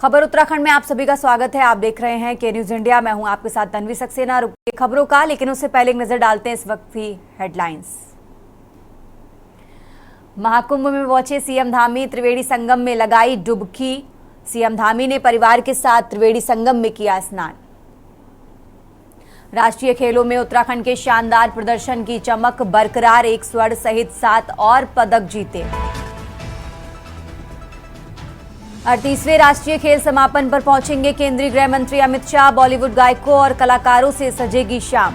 खबर उत्तराखंड में आप सभी का स्वागत है। आप देख रहे हैं के न्यूज इंडिया। मैं हूं आपके साथ तन्वी सक्सेना। रुकिए खबरों का, लेकिन उससे पहले एक नजर डालते हैं इस वक्त की हेडलाइंस। महाकुंभ में पहुंचे सीएम धामी, त्रिवेणी संगम में लगाई डुबकी। सीएम धामी ने परिवार के साथ त्रिवेणी संगम में किया स्नान। राष्ट्रीय खेलों में उत्तराखंड के शानदार प्रदर्शन की चमक बरकरार, 1 स्वर्ण सहित 7 और पदक जीते। 38वें राष्ट्रीय खेल समापन पर पहुंचेंगे केंद्रीय गृह मंत्री अमित शाह। बॉलीवुड गायकों और कलाकारों से सजेगी शाम।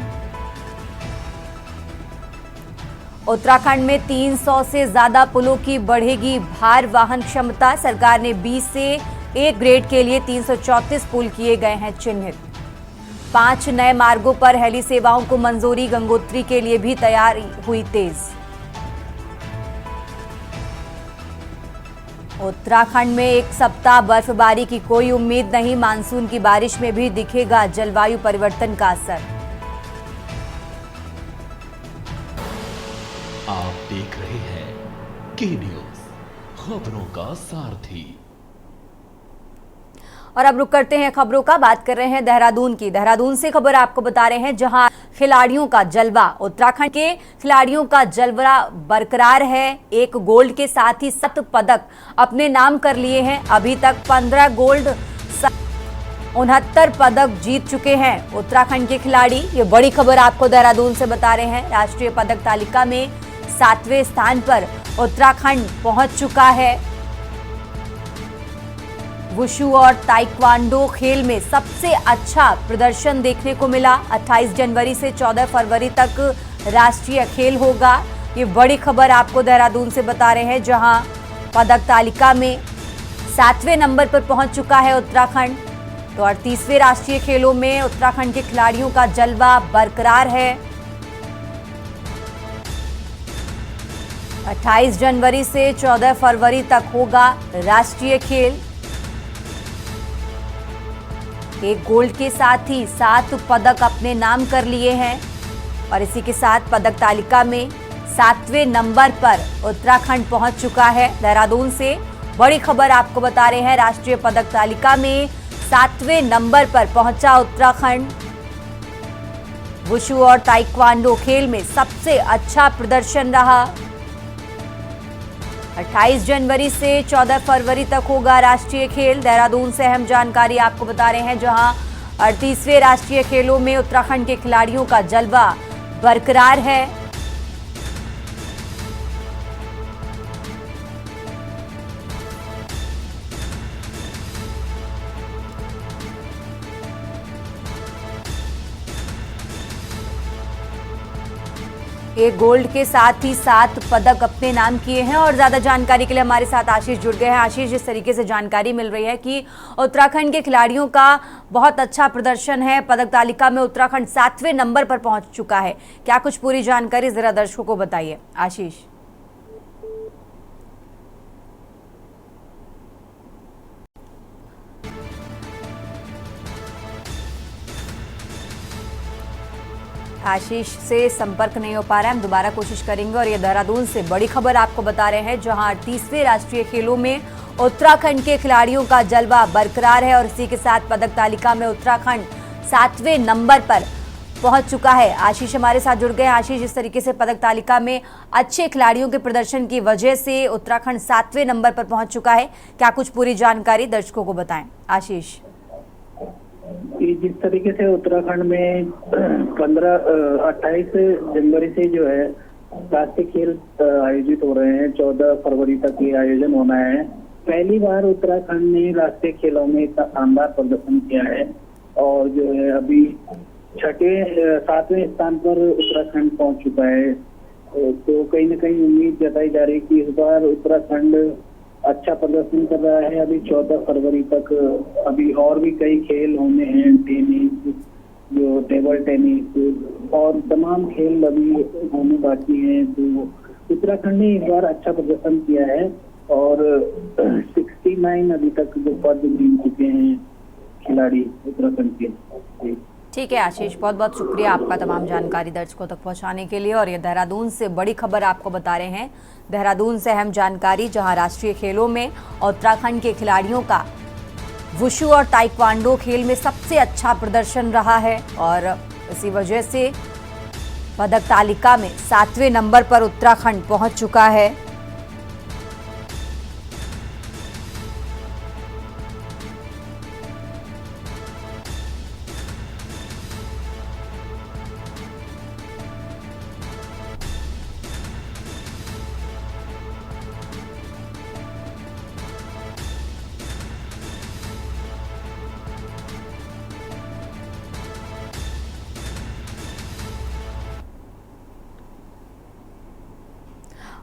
उत्तराखंड में 300 से ज्यादा पुलों की बढ़ेगी भार वाहन क्षमता। सरकार ने B से A ग्रेड के लिए 334 पुल किए गए हैं चिन्हित। 5 नए मार्गों पर हेली सेवाओं को मंजूरी। गंगोत्री के लिए भी तैयारी हुई तेज। उत्तराखंड में एक सप्ताह बर्फबारी की कोई उम्मीद नहीं। मानसून की बारिश में भी दिखेगा जलवायु परिवर्तन का असर। आप देख रहे हैं के न्यूज, खबरों का सारथी। और अब रुक करते हैं खबरों का, बात कर रहे हैं देहरादून की। देहरादून से खबर आपको बता रहे हैं, जहां खिलाड़ियों का जलवा, उत्तराखंड के खिलाड़ियों का जलवा बरकरार है। 1 गोल्ड के साथ ही 7 पदक अपने नाम कर लिए हैं। अभी तक 15 गोल्ड 69 पदक जीत चुके हैं उत्तराखंड के खिलाड़ी। ये बड़ी खबर आपको देहरादून से बता रहे हैं। राष्ट्रीय पदक तालिका में 7वें स्थान पर उत्तराखंड पहुंच चुका है। वुशु और ताइक्वांडो खेल में सबसे अच्छा प्रदर्शन देखने को मिला। 28 जनवरी से 14 फरवरी तक राष्ट्रीय खेल होगा। ये बड़ी खबर आपको देहरादून से बता रहे हैं, जहां पदक तालिका में 7वें नंबर पर पहुंच चुका है उत्तराखंड। तो 38वें राष्ट्रीय खेलों में उत्तराखंड के खिलाड़ियों का जलवा बरकरार है। 28 जनवरी से 14 फरवरी तक होगा राष्ट्रीय खेल। 1 गोल्ड के साथ ही 7 पदक अपने नाम कर लिए हैं। और इसी के साथ पदक तालिका में 7वें नंबर पर उत्तराखंड पहुंच चुका है। देहरादून से बड़ी खबर आपको बता रहे हैं। राष्ट्रीय पदक तालिका में 7वें नंबर पर पहुंचा उत्तराखंड। वुशु और ताइक्वांडो खेल में सबसे अच्छा प्रदर्शन रहा। 28 जनवरी से 14 फरवरी तक होगा राष्ट्रीय खेल। देहरादून से अहम जानकारी आपको बता रहे हैं, जहां 38वें राष्ट्रीय खेलों में उत्तराखंड के खिलाड़ियों का जलवा बरकरार है। एक गोल्ड के साथ ही 7 पदक अपने नाम किए हैं। और ज्यादा जानकारी के लिए हमारे साथ आशीष जुड़ गए हैं। आशीष, जिस तरीके से जानकारी मिल रही है कि उत्तराखंड के खिलाड़ियों का बहुत अच्छा प्रदर्शन है, पदक तालिका में उत्तराखंड 7वें नंबर पर पहुंच चुका है, क्या कुछ पूरी जानकारी जरा दर्शकों को बताइए आशीष। आशीष से संपर्क नहीं हो पा रहा है, हम दोबारा कोशिश करेंगे। और ये देहरादून से बड़ी खबर आपको बता रहे हैं, जहां 38वें राष्ट्रीय खेलों में उत्तराखंड के खिलाड़ियों का जलवा बरकरार है। और इसी के साथ पदक तालिका में उत्तराखंड 7वें नंबर पर पहुंच चुका है। आशीष हमारे साथ जुड़ गए। आशीष, जिस तरीके से पदक तालिका में अच्छे खिलाड़ियों के प्रदर्शन की वजह से उत्तराखंड 7वें नंबर पर पहुंच चुका है, क्या कुछ पूरी जानकारी दर्शकों को बताएं आशीष। जिस तरीके से उत्तराखंड में 28 जनवरी से जो है राष्ट्रीय खेल आयोजित हो रहे हैं, 14 फरवरी तक ये आयोजन होना है। पहली बार उत्तराखंड ने राष्ट्रीय खेलों में इतना शानदार प्रदर्शन किया है। और जो है अभी 7वें स्थान पर उत्तराखंड पहुंच चुका है। तो कहीं ना कहीं उम्मीद जताई जा रही है कि इस बार उत्तराखंड अच्छा प्रदर्शन कर रहा है। अभी 14 फरवरी तक अभी और भी कई खेल होने हैं, टेनिस, जो टेबल टेनिस और तमाम खेल अभी होने बाकी हैं। तो उत्तराखंड ने इस बार अच्छा प्रदर्शन किया है और 69 अभी तक जो पद जीत चुके हैं खिलाड़ी उत्तराखंड के। ठीक है आशीष, बहुत बहुत शुक्रिया आपका तमाम जानकारी दर्शकों तक पहुंचाने के लिए। और ये देहरादून से बड़ी खबर आपको बता रहे हैं। देहरादून से अहम जानकारी, जहां राष्ट्रीय खेलों में उत्तराखंड के खिलाड़ियों का वुशु और ताइक्वांडो खेल में सबसे अच्छा प्रदर्शन रहा है और इसी वजह से पदक तालिका में 7वें नंबर पर उत्तराखंड पहुंच चुका है।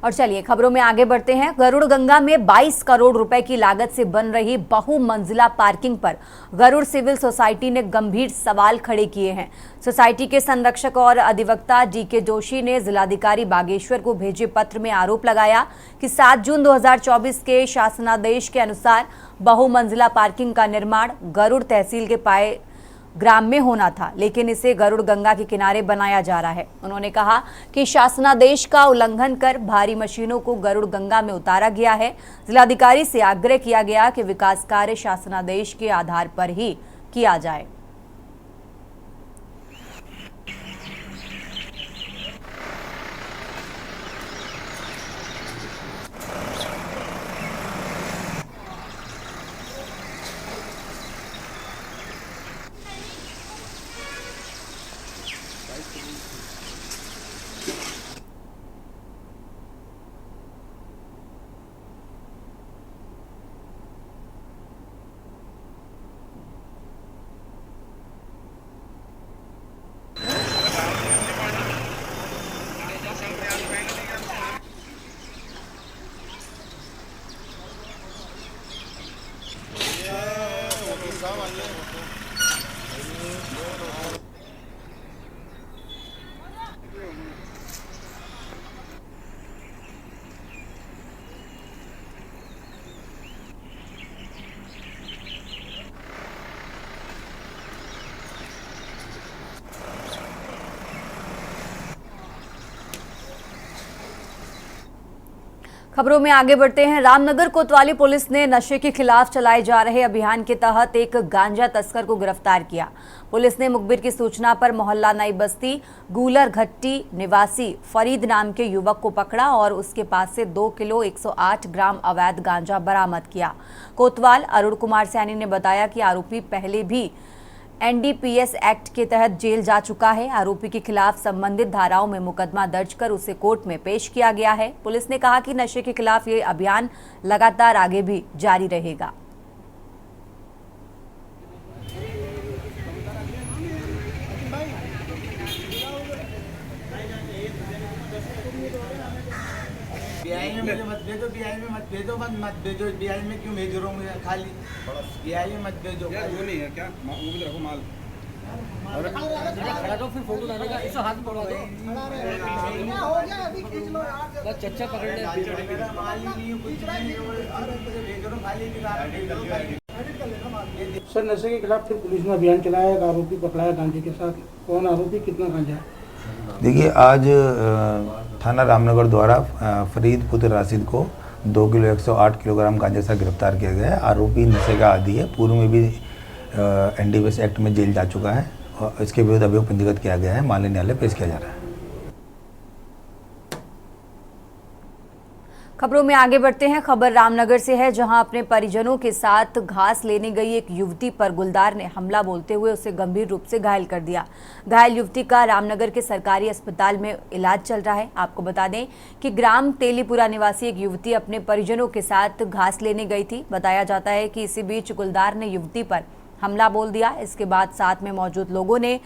और चलिए खबरों में आगे बढ़ते हैं। गरुड़ गंगा में 22 करोड़ रुपए की लागत से बन रही बहुमंजिला पार्किंग पर गरुड़ सिविल सोसाइटी ने गंभीर सवाल खड़े किए हैं। सोसाइटी के संरक्षक और अधिवक्ता DK जोशी ने जिलाधिकारी बागेश्वर को भेजे पत्र में आरोप लगाया कि 7 जून 2024 के शासनादेश के अनुसार बहुमंजिला पार्किंग का निर्माण गरुड़ तहसील के पाए ग्राम में होना था, लेकिन इसे गरुड़ गंगा के किनारे बनाया जा रहा है। उन्होंने कहा कि शासनादेश का उल्लंघन कर भारी मशीनों को गरुड़ गंगा में उतारा गया है। जिलाधिकारी से आग्रह किया गया कि विकास कार्य शासनादेश के आधार पर ही किया जाए। खबरों में आगे बढ़ते हैं। रामनगर कोतवाली पुलिस ने नशे के खिलाफ चलाए जा रहे अभियान के तहत एक गांजा तस्कर को गिरफ्तार किया। पुलिस ने मुखबिर की सूचना पर मोहल्ला नई बस्ती गूलर घट्टी निवासी फरीद नाम के युवक को पकड़ा और उसके पास से 2 किलो 108 ग्राम अवैध गांजा बरामद किया। कोतवाल अरुण कुमार सैनी ने बताया कि आरोपी पहले भी NDPS एक्ट के तहत जेल जा चुका है। आरोपी के खिलाफ संबंधित धाराओं में मुकदमा दर्ज कर उसे कोर्ट में पेश किया गया है। पुलिस ने कहा कि नशे के खिलाफ ये अभियान लगातार आगे भी जारी रहेगा। बीआई में मुझे मत भेजो, बीआई में मत भेजो, मत भेजो। बीआई में क्यों भेज रहा हूँ मुझे खाली? बीआई में मत भेजो। वो नहीं है क्या? वो भी रखो माल। और खड़ा तो फिर फोटो डालने का इसे हाथ पकड़ा दो। हो गया अभी खींच लो यार। बस चच्चा पकड़ ले। मेरा माल ही नहीं है, कुछ नहीं है। भेज रहा हूँ खाली की सर, नशे के खिलाफ फिर पुलिस ने अभियान चलाया, एक आरोपी पकड़ाया गांजे के साथ। कौन आरोपी, कितना गांजा है? देखिए, आज थाना रामनगर द्वारा फरीद पुत्र राशिद को 2 किलो 108 किलोग्राम गांजे से गिरफ्तार किया गया है। आरोपी नशे का आदी है, पूर्व में भी NDPS एक्ट में जेल जा चुका है और इसके विरुद्ध अभियोग पंजीकृत किया गया है। माननीय न्यायालय पेश किया जा रहा है। खबरों में आगे बढ़ते हैं। खबर रामनगर से है, जहां अपने परिजनों के साथ घास लेने गई एक युवती पर गुलदार ने हमला बोलते हुए उसे गंभीर रूप से घायल कर दिया। घायल युवती का रामनगर के सरकारी अस्पताल में इलाज चल रहा है। आपको बता दें कि ग्राम तेलीपुरा निवासी एक युवती अपने परिजनों के साथ घास लेने गई थी। बताया जाता है कि इसी बीच गुलदार ने युवती पर हमला बोल दिया। इसके बाद साथ में मौजूद लोगों ने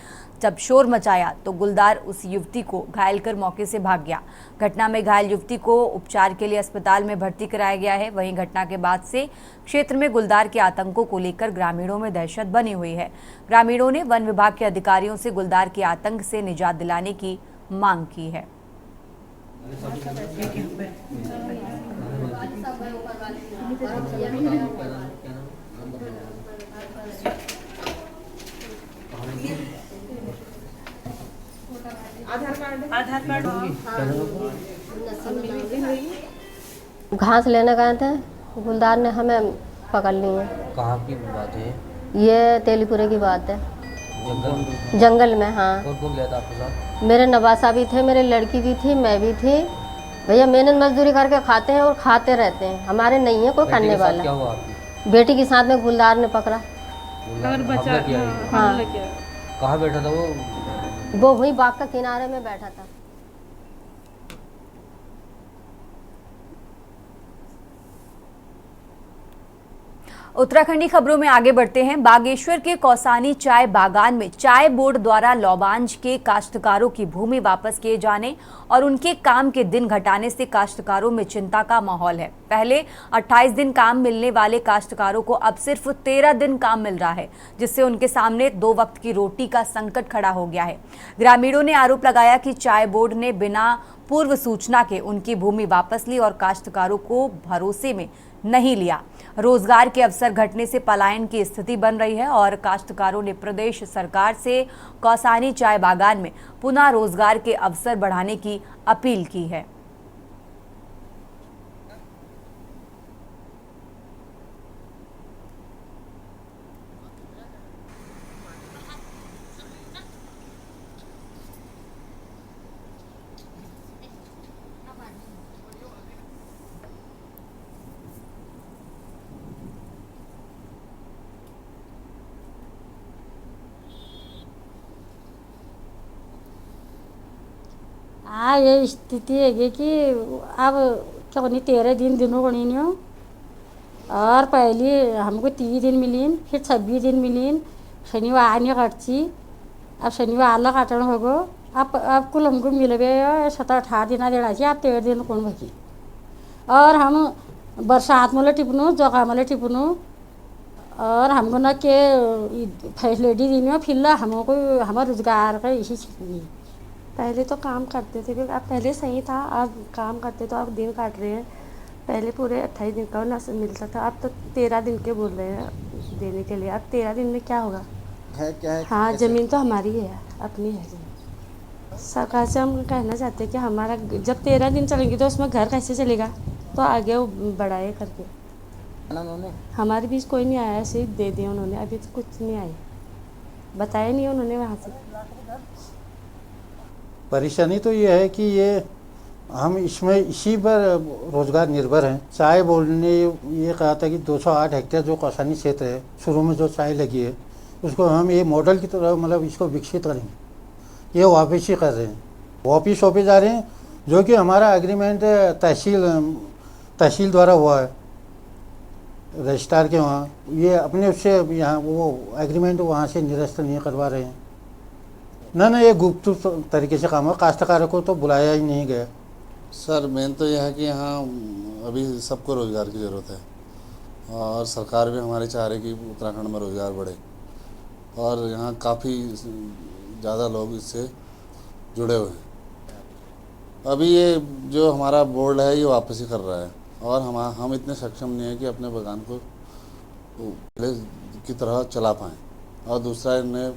जब शोर मचाया तो गुलदार उस युवती को घायल कर मौके से भाग गया। घटना में घायल युवती को उपचार के लिए अस्पताल में भर्ती कराया गया है। वहीं घटना के बाद से क्षेत्र में गुलदार के आतंकों को लेकर ग्रामीणों में दहशत बनी हुई है। ग्रामीणों ने वन विभाग के अधिकारियों से गुलदार के आतंक से निजात दिलाने की मांग की है। घास लेने गए थे, गुलदार ने हमें पकड़ लिए। कहाँ की बात है? ये तेलीपुरे की बात है, जंगल? जंगल में। हाँ, कौन कौन गया था आपके साथ? मेरे नवासा भी थे, मेरी लड़की भी थी, मैं भी थी। भैया मेहनत मजदूरी करके खाते हैं और खाते रहते हैं, हमारे नहीं है कोई बेटी करने के साथ वाला। क्या हुआ आपकी? बेटी के साथ में गुलदार ने पकड़ा। हमला किया? हाँ, कहाँ बैठा था वो? वो वही बाग का किनारे में बैठा था। उत्तराखंडी खबरों में आगे बढ़ते हैं। बागेश्वर के कौसानी चाय बागान में चाय बोर्ड द्वारा लौबांज के काश्तकारों की भूमि वापस किए जाने और उनके काम के दिन घटाने से काश्तकारों में चिंता का माहौल है। पहले 28 दिन काम मिलने वाले काश्तकारों को अब सिर्फ 13 दिन काम मिल रहा है, जिससे उनके सामने 2 वक्त की रोटी का संकट खड़ा हो गया है। ग्रामीणों ने आरोप लगाया कि चाय बोर्ड ने बिना पूर्व सूचना के उनकी भूमि वापस ली और काश्तकारों को भरोसे में नहीं लिया। रोजगार के अवसर घटने से पलायन की स्थिति बन रही है और काश्तकारों ने प्रदेश सरकार से कौसानी चाय बागान में पुनः रोजगार के अवसर बढ़ाने की अपील की है। हाँ, ये स्थिति है कि अब क्या नहीं 13 दिनों को नहीं हो। और पहले हमको 30 दिन मिलीन, फिर 26 दिन मिलीन। शनिवार आने काटची, अब शनिवार आला काटण होगो। अब कुल हमको मिल गए 17-18 दिन देना चाहिए। अब 13 दिन कौन बची। और हम बरसात में टिपनू, जोका में टिपनू, और हमको न के फैसिलिटी दी नहीं। फिर हमको हमारा रोजगार का इसी नहीं। पहले तो काम करते थे, अब पहले सही था। अब काम करते तो अब दिन काट रहे हैं। पहले पूरे 28 दिन का ना मिलता था, अब तो 13 दिन के बोल रहे हैं देने के लिए। अब 13 दिन में क्या होगा? है क्या है? हाँ, ज़मीन तो हमारी है, अपनी है ज़मीन। सरकार से हम कहना चाहते हैं कि हमारा जब 13 दिन चलेंगे तो उसमें घर कैसे चलेगा, तो आगे बढ़ाए करके। उन्होंने हमारे बीच कोई नहीं आया, सिर्फ दे दिया उन्होंने। अभी तो कुछ नहीं आया, बताया नहीं उन्होंने वहाँ से। परेशानी तो ये है कि ये हम इसमें इसी पर रोजगार निर्भर हैं। चाय बोर्ड ने ये कहा था कि 208 हेक्टेयर जो कौसानी क्षेत्र है, शुरू में जो चाय लगी है, उसको हम ये मॉडल की तरह मतलब इसको विकसित करेंगे। ये वापस ही कर रहे हैं, वापिस जा रहे हैं, जो कि हमारा एग्रीमेंट तहसील द्वारा हुआ है रजिस्ट्रार के वहाँ। ये अपने उससे यहाँ वो एग्रीमेंट वहाँ से निरस्त नहीं करवा रहे हैं। ना ये गुप्त तरीके से काम है, काश्तकारों को तो बुलाया ही नहीं गया। सर मेन तो यह है कि यहाँ अभी सबको रोज़गार की ज़रूरत है और सरकार भी हमारी चाह रही कि उत्तराखंड में रोज़गार बढ़े और यहाँ काफ़ी ज़्यादा लोग इससे जुड़े हुए हैं। अभी ये जो हमारा बोर्ड है ये वापसी कर रहा है और हम इतने सक्षम नहीं है कि अपने बागान को पहले की तरह चला पाएँ। और दूसरा इन्हें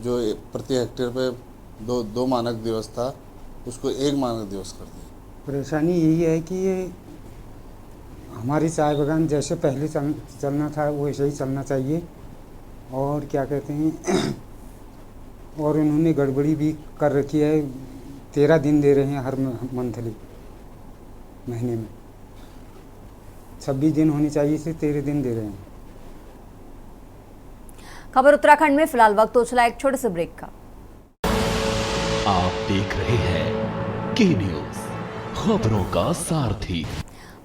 जो प्रति हेक्टेयर पे दो मानक दिवस था उसको 1 मानक दिवस कर दिया। परेशानी यही है कि ये हमारी चाय बागान जैसे पहले चलना था वैसे ही चलना चाहिए। और क्या कहते हैं और उन्होंने गड़बड़ी भी कर रखी है। 13 दिन दे रहे हैं हर मंथली, महीने में 26 दिन होनी चाहिए, सिर्फ 13 दिन दे रहे हैं। खबर उत्तराखंड में फिलहाल वक्त हो चला एक छोटे से ब्रेक का। आप देख रहे हैं के न्यूज, खबरों का सारथी।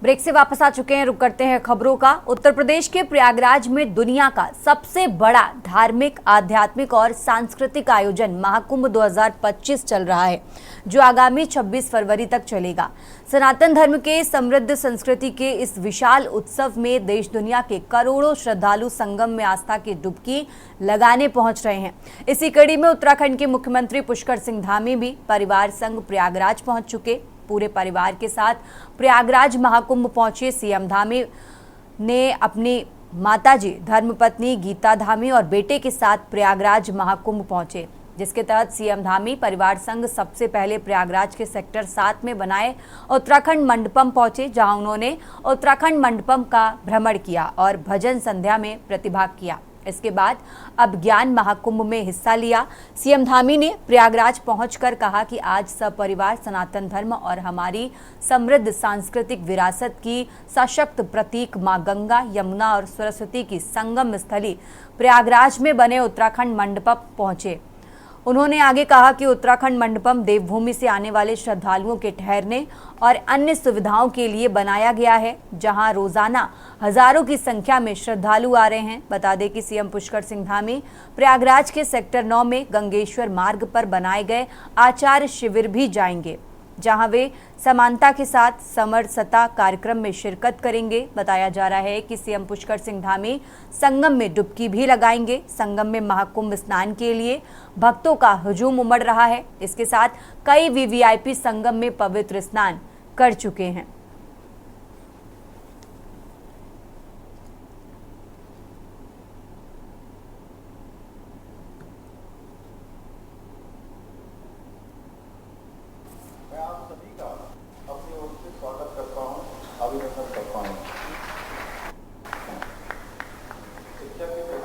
ब्रेक से वापस आ चुके हैं, रुक करते हैं खबरों का। उत्तर प्रदेश के प्रयागराज में दुनिया का सबसे बड़ा धार्मिक, आध्यात्मिक और सांस्कृतिक आयोजन महाकुंभ 2025 चल रहा है, जो आगामी 26 फरवरी तक चलेगा। सनातन धर्म के समृद्ध संस्कृति के इस विशाल उत्सव में देश दुनिया के करोड़ों श्रद्धालु संगम में आस्था की डुबकी लगाने पहुंच रहे हैं। इसी कड़ी में उत्तराखंड के मुख्यमंत्री पुष्कर सिंह धामी भी परिवार संग प्रयागराज पहुंच चुके। पूरे परिवार के साथ प्रयागराज महाकुंभ पहुंचे सीएम धामी ने अपनी माताजी धर्मपत्नी गीता धामी और बेटे के साथ प्रयागराज महाकुंभ पहुंचे। जिसके तहत सीएम धामी परिवार संघ सबसे पहले प्रयागराज के सेक्टर 7 में बनाए उत्तराखंड मंडपम पहुंचे, जहां उन्होंने उत्तराखंड मंडपम का भ्रमण किया और भजन संध्या में प्रतिभाग किया। इसके बाद अब ज्ञान महाकुंभ में हिस्सा लिया। सीएम धामी ने प्रयागराज पहुंचकर कहा कि आज सपरिवार सनातन धर्म और हमारी समृद्ध सांस्कृतिक विरासत की सशक्त प्रतीक मां गंगा, यमुना और सरस्वती की संगम स्थली प्रयागराज में बने उत्तराखंड मंडपम पहुंचे। उन्होंने आगे कहा कि उत्तराखंड मंडपम देवभूमि से आने वाले श्रद्धालुओं के ठहरने और अन्य सुविधाओं के लिए बनाया गया है, जहां रोजाना हजारों की संख्या में श्रद्धालु आ रहे हैं। बता दें कि सीएम पुष्कर सिंह धामी प्रयागराज के सेक्टर 9 में गंगेश्वर मार्ग पर बनाए गए आचार्य शिविर भी जाएंगे, जहां वे समानता के साथ समरसता कार्यक्रम में शिरकत करेंगे। बताया जा रहा है कि सीएम पुष्कर सिंह धामी संगम में डुबकी भी लगाएंगे। संगम में महाकुंभ स्नान के लिए भक्तों का हुजूम उमड़ रहा है। इसके साथ कई वीवीआईपी संगम में पवित्र स्नान कर चुके हैं।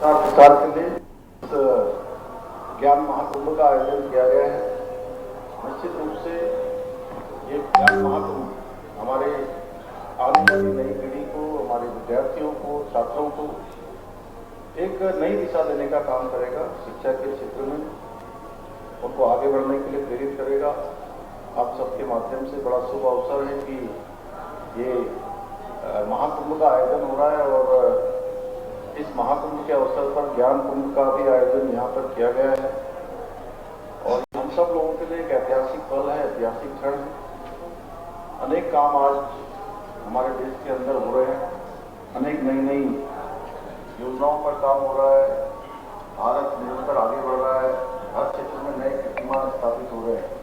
प्रसार के लिए ज्ञान महाकुंभ का आयोजन किया गया है। निश्चित रूप से ये ज्ञान महाकुंभ हमारे आने वाली नई पीढ़ी को, हमारे विद्यार्थियों को, छात्रों को एक नई दिशा देने का काम करेगा। शिक्षा के क्षेत्र में उनको आगे बढ़ने के लिए प्रेरित करेगा। आप सबके माध्यम से बड़ा शुभ अवसर है कि ये महाकुंभ का आयोजन हो रहा है और इस महाकुंभ के अवसर पर ज्ञान कुंभ का भी आयोजन यहाँ पर किया गया है और हम सब लोगों के लिए एक ऐतिहासिक पल है, ऐतिहासिक क्षण है। अनेक काम आज हमारे देश के अंदर हो रहे हैं, अनेक नई नई योजनाओं पर काम हो रहा है, भारत निरंतर आगे बढ़ रहा है, हर क्षेत्र में नए कीर्तिमान स्थापित हो रहे हैं।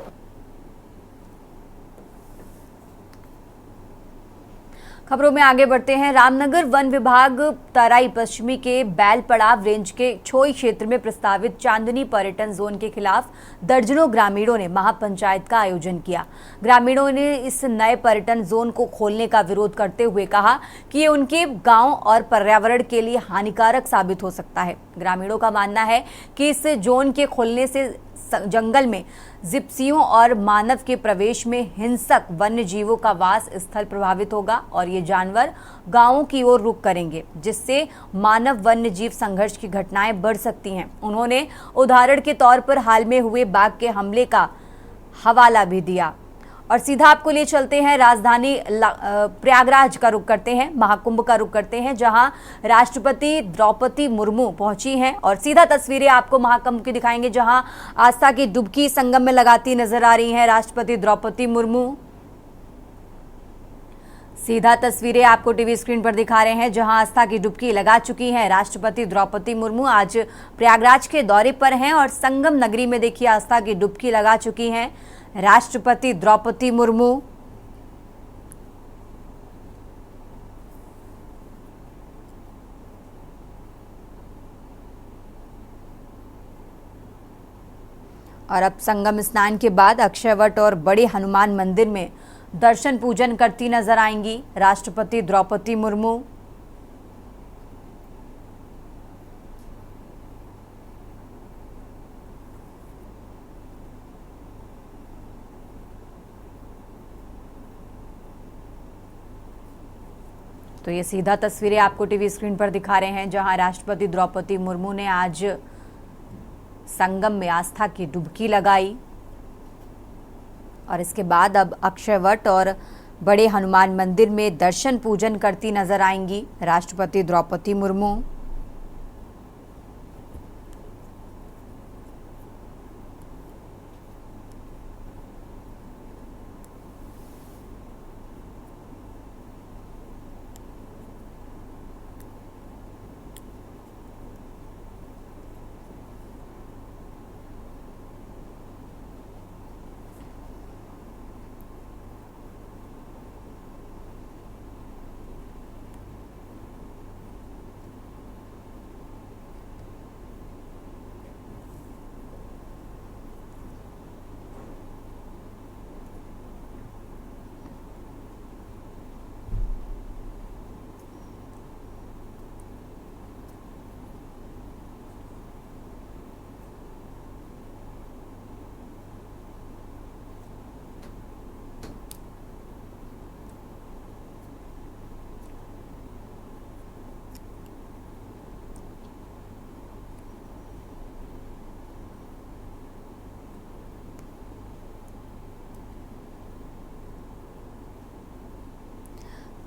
खबरों में आगे बढ़ते हैं। रामनगर वन विभाग तराई पश्चिमी के बैल पड़ाव रेंज के छोई क्षेत्र में प्रस्तावित चांदनी पर्यटन जोन के खिलाफ दर्जनों ग्रामीणों ने महापंचायत का आयोजन किया। ग्रामीणों ने इस नए पर्यटन जोन को खोलने का विरोध करते हुए कहा कि ये उनके गांव और पर्यावरण के लिए हानिकारक साबित हो सकता है। ग्रामीणों का मानना है कि इस जोन के खोलने से जंगल में जिप्सियों और मानव के प्रवेश में हिंसक वन्य जीवों का वास स्थल प्रभावित होगा और ये जानवर गांवों की ओर रुख करेंगे, जिससे मानव वन्य जीव संघर्ष की घटनाएं बढ़ सकती हैं। उन्होंने उदाहरण के तौर पर हाल में हुए बाघ के हमले का हवाला भी दिया। और सीधा आपको लिए चलते हैं, राजधानी प्रयागराज का रुख करते हैं, महाकुंभ का रुख करते हैं, जहां राष्ट्रपति द्रौपदी मुर्मू पहुंची हैं और सीधा तस्वीरें आपको महाकुंभ की दिखाएंगे, जहां आस्था की डुबकी संगम में लगाती नजर आ रही हैं राष्ट्रपति द्रौपदी मुर्मू। सीधा तस्वीरें आपको टीवी स्क्रीन पर दिखा रहे हैं, जहां आस्था की डुबकी लगा चुकी हैं राष्ट्रपति द्रौपदी मुर्मू। आज प्रयागराज के दौरे पर हैं और संगम नगरी में देखिए आस्था की डुबकी लगा चुकी हैं राष्ट्रपति द्रौपदी मुर्मू। और अब संगम स्नान के बाद अक्षयवट और बड़े हनुमान मंदिर में दर्शन पूजन करती नजर आएंगी राष्ट्रपति द्रौपदी मुर्मू। तो ये सीधा तस्वीरें आपको टीवी स्क्रीन पर दिखा रहे हैं, जहां राष्ट्रपति द्रौपदी मुर्मू ने आज संगम में आस्था की डुबकी लगाई और इसके बाद अब अक्षयवट और बड़े हनुमान मंदिर में दर्शन पूजन करती नजर आएंगी राष्ट्रपति द्रौपदी मुर्मू।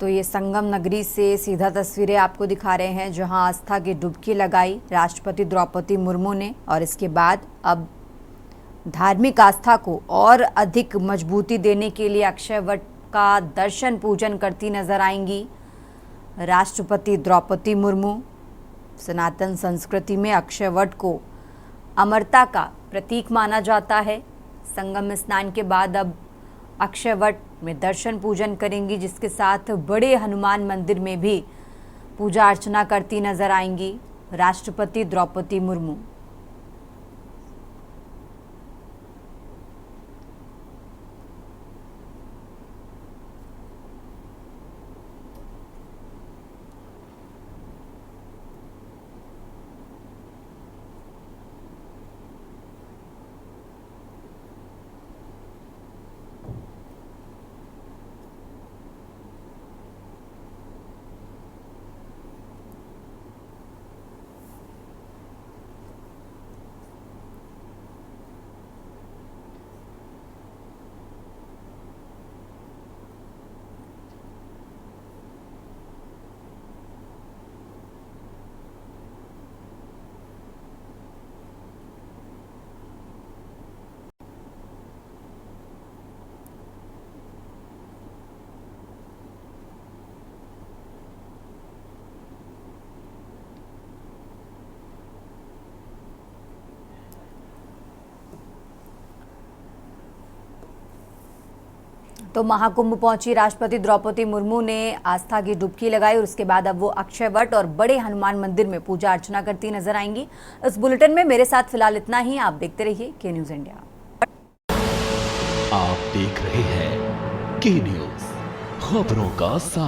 तो ये संगम नगरी से सीधा तस्वीरें आपको दिखा रहे हैं, जहां आस्था की डुबकी लगाई राष्ट्रपति द्रौपदी मुर्मू ने और इसके बाद अब धार्मिक आस्था को और अधिक मजबूती देने के लिए अक्षय वट का दर्शन पूजन करती नजर आएंगी राष्ट्रपति द्रौपदी मुर्मू। सनातन संस्कृति में अक्षय वट को अमरता का प्रतीक माना जाता है। संगम स्नान के बाद अब अक्षय वट में दर्शन पूजन करेंगी, जिसके साथ बड़े हनुमान मंदिर में भी पूजा अर्चना करती नजर आएंगी राष्ट्रपति द्रौपदी मुर्मू। तो महाकुंभ पहुंची राष्ट्रपति द्रौपदी मुर्मू ने आस्था की डुबकी लगाई और उसके बाद अब वो अक्षय वट और बड़े हनुमान मंदिर में पूजा अर्चना करती नजर आएंगी। इस बुलेटिन में मेरे साथ फिलहाल इतना ही। आप देखते रहिए के न्यूज इंडिया। आप देख रहे हैं के न्यूज, खबरों का